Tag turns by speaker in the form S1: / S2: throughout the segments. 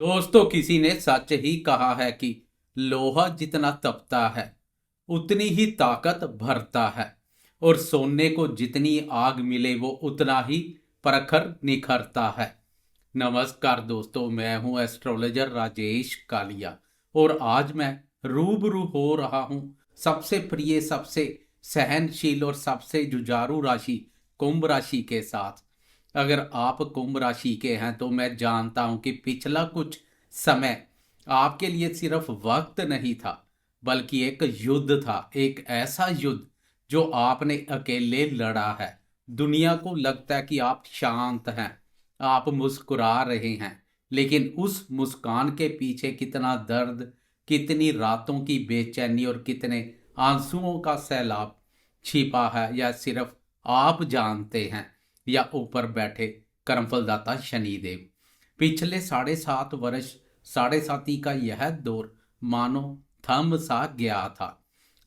S1: दोस्तों, किसी ने सच ही कहा है कि लोहा जितना तपता है उतनी ही ताकत भरता है, और सोने को जितनी आग मिले वो उतना ही प्रखर निखरता है। नमस्कार दोस्तों, मैं हूं एस्ट्रोलॉजर राजेश कालिया, और आज मैं रूबरू हो रहा हूं सबसे प्रिय, सबसे सहनशील और सबसे जुझारू राशि कुंभ राशि के साथ। अगर आप कुंभ राशि के हैं तो मैं जानता हूं कि पिछला कुछ समय आपके लिए सिर्फ वक्त नहीं था, बल्कि एक युद्ध था। एक ऐसा युद्ध जो आपने अकेले लड़ा है। दुनिया को लगता है कि आप शांत हैं, आप मुस्कुरा रहे हैं, लेकिन उस मुस्कान के पीछे कितना दर्द, कितनी रातों की बेचैनी और कितने आंसुओं का सैलाब छिपा है, यह सिर्फ आप जानते हैं या ऊपर बैठे कर्मफल दाता शनिदेव। पिछले 7.5 वर्ष, साढ़े साथी का यह दौर मानो थम सा गया था।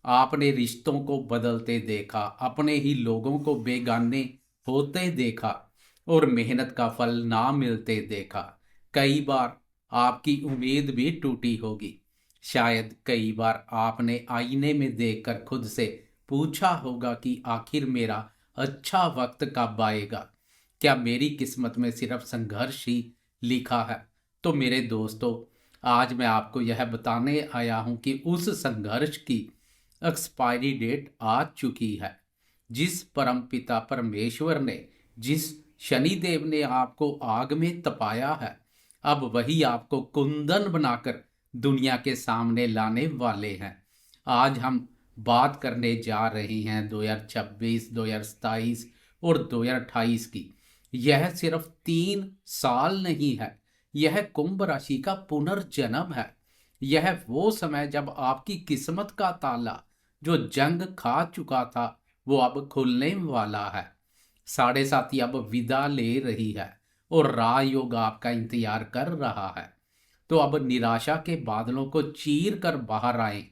S1: आपने रिश्तों को बदलते देखा, अपने ही लोगों को बेगाने होते देखा, और मेहनत का फल ना मिलते देखा। कई बार आपकी उम्मीद भी टूटी होगी। शायद कई बार आपने आईने में देखकर खुद से पूछा होगा कि आखिर मेरा अच्छा वक्त कब आएगा। क्या मेरी किस्मत में सिर्फ संघर्ष ही लिखा है? तो मेरे दोस्तों, आज मैं आपको यह बताने आया हूं कि उस संघर्ष की एक्सपायरी डेट आ चुकी है। जिस परम पिता परमेश्वर ने, जिस शनिदेव ने आपको आग में तपाया है, अब वही आपको कुंदन बनाकर दुनिया के सामने लाने वाले हैं। आज हम बात करने जा रहे हैं 2026, 2027 और 2028 की। यह सिर्फ 3 साल नहीं है, यह कुंभ राशि का पुनर्जन्म है। यह वो समय जब आपकी किस्मत का ताला, जो जंग खा चुका था, वो अब खुलने वाला है। साढ़े साथी अब विदा ले रही है और राजयोग आपका इंतजार कर रहा है। तो अब निराशा के बादलों को चीर कर बाहर आए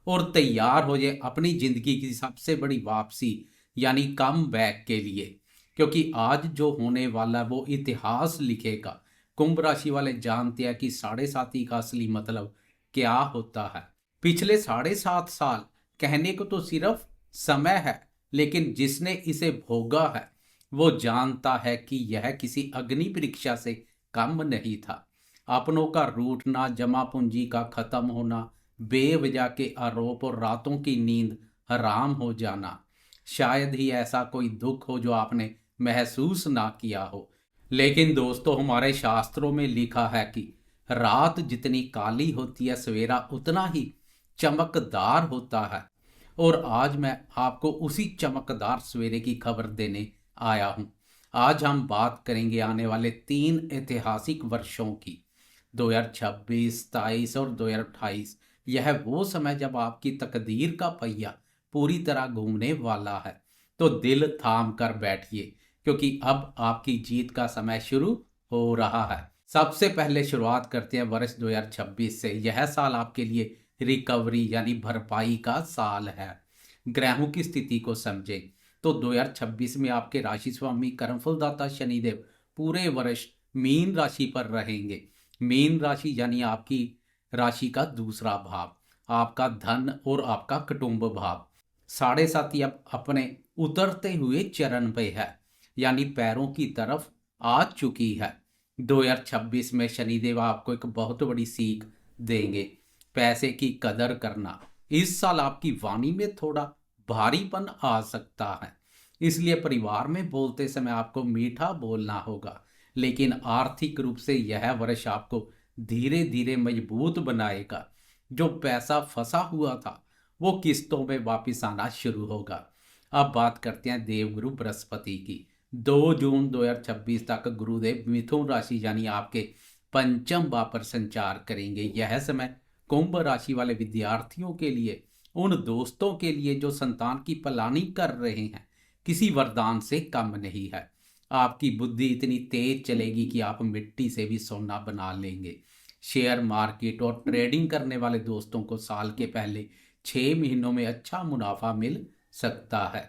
S1: और तैयार हो जाए अपनी जिंदगी की सबसे बड़ी वापसी, यानी कम बैक के लिए। क्योंकि आज जो होने वाला है वो इतिहास लिखेगा। कुंभ राशि वाले जानते हैं कि साढ़े साथी का असली मतलब क्या होता है। पिछले 7.5 साल कहने को तो सिर्फ समय है, लेकिन जिसने इसे भोगा है वो जानता है कि यह किसी अग्नि परीक्षा से कम नहीं था। अपनों का रूठना, जमा पूंजी का खत्म होना, बेवजह के आरोप और रातों की नींद हराम हो जाना, शायद ही ऐसा कोई दुख हो जो आपने महसूस ना किया हो। लेकिन दोस्तों, हमारे शास्त्रों में लिखा है कि रात जितनी काली होती है, सवेरा उतना ही चमकदार होता है। और आज मैं आपको उसी चमकदार सवेरे की खबर देने आया हूं। आज हम बात करेंगे आने वाले 3 ऐतिहासिक वर्षों की, 2026, 27 और 2028। यह वो समय जब आपकी तकदीर का पहिया पूरी तरह घूमने वाला है। तो दिल थाम कर बैठिए, क्योंकि अब आपकी जीत का समय शुरू हो रहा है। सबसे पहले शुरुआत करते हैं वर्ष 2026 से। यह साल आपके लिए रिकवरी यानी भरपाई का साल है। ग्रहों की स्थिति को समझे तो 2026 में आपके राशि स्वामी कर्मफल दाता शनिदेव पूरे वर्ष मीन राशि पर रहेंगे। मीन राशि यानी आपकी राशि का दूसरा भाव, आपका धन और आपका कुटुंब भाव। साढ़े साथी अब अपने उतरते हुए चरण पे है, यानी पैरों की तरफ आ चुकी है। 2026 में शनिदेव आपको एक बहुत बड़ी सीख देंगे, पैसे की कदर करना। इस साल आपकी वाणी में थोड़ा भारीपन आ सकता है, इसलिए परिवार में बोलते समय आपको मीठा बोलना होगा। लेकिन आर्थिक रूप से यह वर्ष आपको धीरे धीरे मजबूत बनाएगा। जो पैसा फंसा हुआ था वो किस्तों में वापस आना शुरू होगा। अब बात करते हैं देवगुरु बृहस्पति की। 2 जून 2026 तक गुरुदेव मिथुन राशि यानी आपके पंचम भाव पर संचार करेंगे। यह समय कुंभ राशि वाले विद्यार्थियों के लिए, उन दोस्तों के लिए जो संतान की प्लानिंग कर रहे हैं, किसी वरदान से कम नहीं है। आपकी बुद्धि इतनी तेज चलेगी कि आप मिट्टी से भी सोना बना लेंगे। शेयर मार्केट और ट्रेडिंग करने वाले दोस्तों को साल के पहले 6 महीनों में अच्छा मुनाफा मिल सकता है।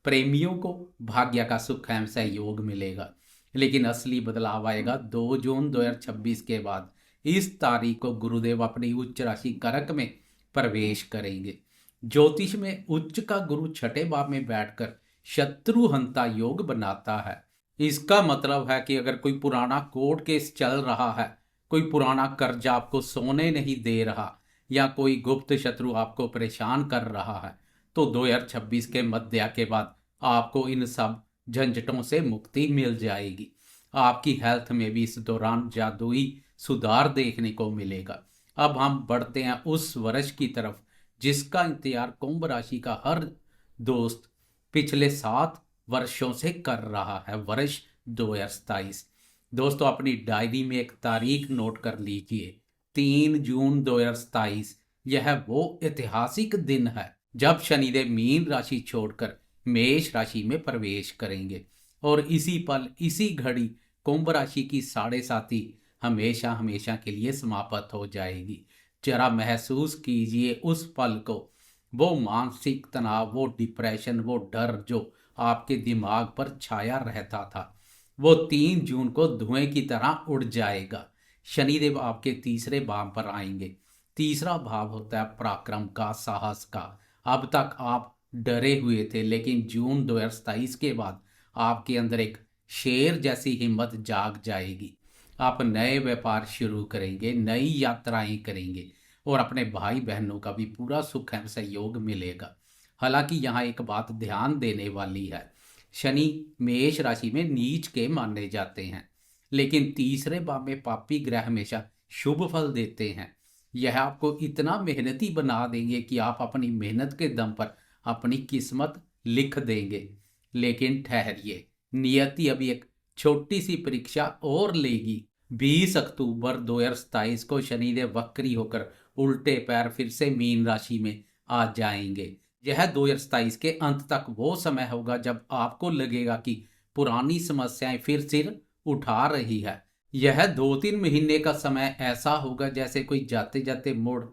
S1: प्रेमियों को भाग्य का सुख एवं सहयोग मिलेगा। लेकिन असली बदलाव आएगा 2 जून 2026 के बाद। इस तारीख को गुरुदेव अपनी उच्च राशि कर्क में प्रवेश करेंगे। ज्योतिष में उच्च का गुरु छठे भाव में बैठकर शत्रुहंता योग बनाता है। इसका मतलब है कि अगर कोई पुराना कोर्ट केस चल रहा है, कोई पुराना कर्जा आपको सोने नहीं दे रहा, या कोई गुप्त शत्रु आपको परेशान कर रहा है, तो 2026 के मध्य के बाद आपको इन सब झंझटों से मुक्ति मिल जाएगी। आपकी हेल्थ में भी इस दौरान जादुई सुधार देखने को मिलेगा। अब हम बढ़ते हैं उस वर्ष की तरफ जिसका इंतजार कुंभ राशि का हर दोस्त पिछले 7 वर्षों से कर रहा है, वर्ष 2027। दोस्तों, अपनी डायरी में एक तारीख नोट कर लीजिए, 3 जून 2027। यह वो ऐतिहासिक दिन है जब शनिदेव मीन राशि छोड़कर मेष राशि में प्रवेश करेंगे, और इसी पल इसी घड़ी कुंभ राशि की 7.5 हमेशा हमेशा के लिए समाप्त हो जाएगी। जरा महसूस कीजिए उस पल को, वो मानसिक तनाव, वो डिप्रेशन, वो डर जो आपके दिमाग पर छाया रहता था, वो 3 जून को धुएं की तरह उड़ जाएगा। शनिदेव आपके तीसरे भाव पर आएंगे। तीसरा भाव होता है पराक्रम का, साहस का। अब तक आप डरे हुए थे, लेकिन जून 2027 के बाद आपके अंदर एक शेर जैसी हिम्मत जाग जाएगी। आप नए व्यापार शुरू करेंगे, नई यात्राएं करेंगे, और अपने भाई बहनों का भी पूरा सुख एवं सहयोग मिलेगा। हालांकि यहाँ एक बात ध्यान देने वाली है, शनि मेष राशि में नीच के माने जाते हैं, लेकिन तीसरे भाव में पापी ग्रह हमेशा शुभ फल देते हैं। यह आपको इतना मेहनती बना देंगे कि आप अपनी मेहनत के दम पर अपनी किस्मत लिख देंगे। लेकिन ठहरिए, नियति अभी एक छोटी सी परीक्षा और लेगी। 20 अक्टूबर 2027 को शनिदेव वक्री होकर उल्टे पैर फिर से मीन राशि में आ जाएंगे। यह 2027 के अंत तक वो समय होगा जब आपको लगेगा कि पुरानी समस्याएं फिर सिर उठा रही है। यह 2-3 महीने का समय ऐसा होगा जैसे कोई जाते जाते मोड़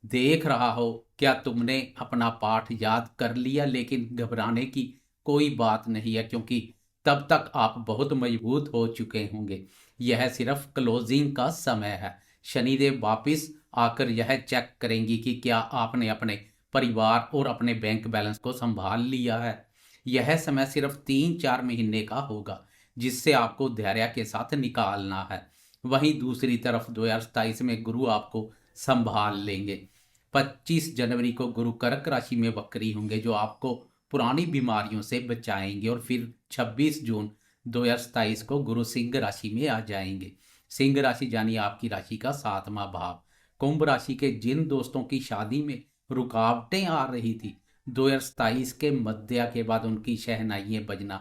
S1: देख रहा हो, क्या तुमने अपना पाठ याद कर लिया? लेकिन घबराने की कोई बात नहीं है, क्योंकि तब तक आप बहुत मजबूत हो चुके होंगे। यह सिर्फ क्लोजिंग का समय है। शनिदेव वापिस आकर यह चेक करेंगी कि क्या आपने अपने परिवार और अपने बैंक बैलेंस को संभाल लिया है। यह समय सिर्फ 3-4 महीने का होगा, जिससे आपको धैर्य के साथ निकालना है। वहीं दूसरी तरफ 2027 में गुरु आपको संभाल लेंगे। 25 जनवरी को गुरु कर्क राशि में वक्री होंगे, जो आपको पुरानी बीमारियों से बचाएंगे, और फिर 26 जून 2027 को गुरु सिंह राशि में आ जाएंगे। सिंह राशि यानी आपकी राशि का 7वां भाव। कुंभ राशि के जिन दोस्तों की शादी में रुकावटें आ रही थी, 2027 के मध्य के बाद उनकी शहनाइयां बजना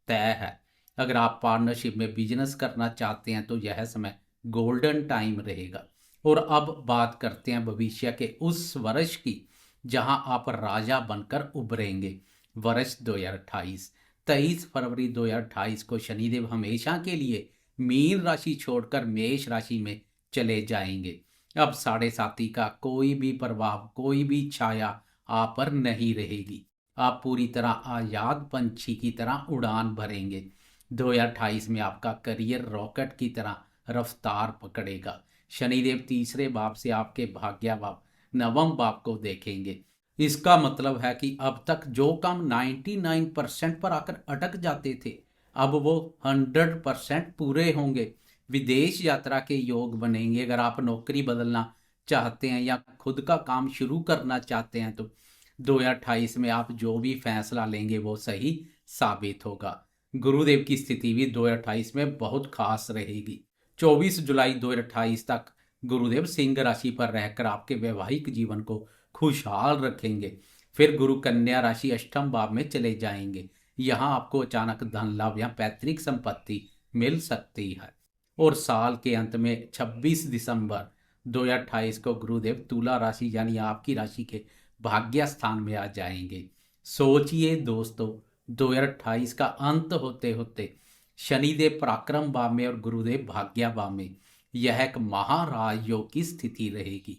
S1: तय है। अगर आप पार्टनरशिप में बिजनेस करना चाहते हैं तो यह समय गोल्डन टाइम रहेगा। और अब बात करते हैं भविष्य के उस वर्ष की जहां आप राजा बनकर उभरेंगे, वर्ष 2028। 23 फरवरी 2028 को शनिदेव हमेशा के लिए मीन राशि छोड़कर मेष राशि में चले जाएंगे। अब 7.5 का कोई भी प्रभाव, कोई भी छाया आप पर नहीं रहेगी। आप पूरी तरह आजाद पंछी की तरह उड़ान भरेंगे। 2028 में आपका करियर रॉकेट की तरह रफ्तार पकड़ेगा। शनिदेव तीसरे भाव से आपके भाग्य भाव 9वें भाव को देखेंगे। इसका मतलब है कि अब तक जो काम 99% पर आकर अटक जाते थे, अब वो 100% पूरे होंगे। विदेश यात्रा के योग बनेंगे। अगर आप नौकरी बदलना चाहते हैं या खुद का काम शुरू करना चाहते हैं, तो 2028 में आप जो भी फैसला लेंगे वो सही साबित होगा। गुरुदेव की स्थिति भी 2028 में बहुत खास रहेगी। 24 जुलाई 2028 तक गुरुदेव सिंह राशि पर रहकर आपके वैवाहिक जीवन को खुशहाल रखेंगे। फिर गुरु कन्या राशि अष्टम भाव में चले जाएंगे। यहाँ आपको अचानक धन लाभ या पैतृक संपत्ति मिल सकती है। और साल के अंत में 26 दिसंबर 2028 को गुरुदेव तुला राशि यानी आपकी राशि के भाग्य स्थान में आ जाएंगे। सोचिए दोस्तों, 2028 का अंत होते होते शनिदेव पराक्रम भाव में और गुरुदेव भाग्य भाव में, यह एक महाराजयोग की स्थिति रहेगी।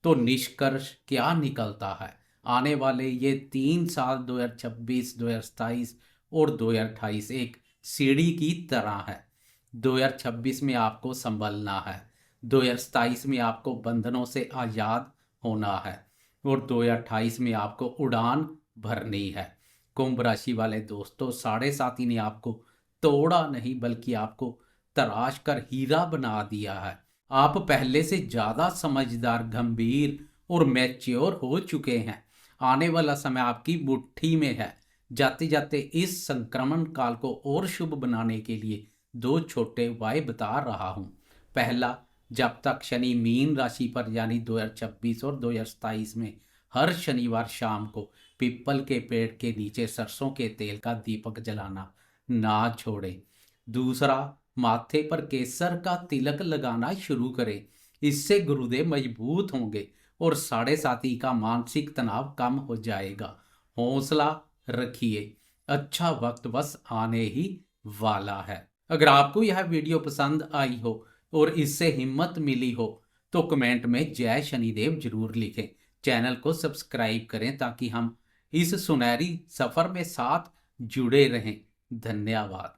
S1: तो निष्कर्ष क्या निकलता है? आने वाले ये 3 साल 2026, 2027 और 2028 एक सीढ़ी की तरह है। 2026 में आपको संभलना है, 2027 में आपको बंधनों से आज़ाद होना है और 2028 में आपको उड़ान भरनी है। कुंभ राशि वाले दोस्तों, साढ़े साथी ने आपको तोड़ा नहीं बल्कि आपको तराश कर हीरा बना दिया है। आप पहले से ज़्यादा समझदार, गंभीर और मैच्योर हो चुके हैं। आने वाला समय आपकी मुट्ठी में है। जाते जाते इस संक्रमण काल को और शुभ बनाने के लिए दो छोटे उपाय बता रहा हूँ। पहला, जब तक शनि मीन राशि पर यानी 2026 और 2027 में हर शनिवार शाम को पीपल के पेड़ के नीचे सरसों के तेल का दीपक जलाना ना छोड़े। दूसरा, माथे पर केसर का तिलक लगाना शुरू करें। इससे गुरुदेव मजबूत होंगे और साढ़े साथी का मानसिक तनाव कम हो जाएगा। हौसला रखिए, अच्छा वक्त बस आने ही वाला है। अगर आपको यह वीडियो पसंद आई हो और इससे हिम्मत मिली हो तो कमेंट में जय शनिदेव जरूर लिखें। चैनल को सब्सक्राइब करें ताकि हम इस सुनहरी सफर में साथ जुड़े रहें। धन्यवाद।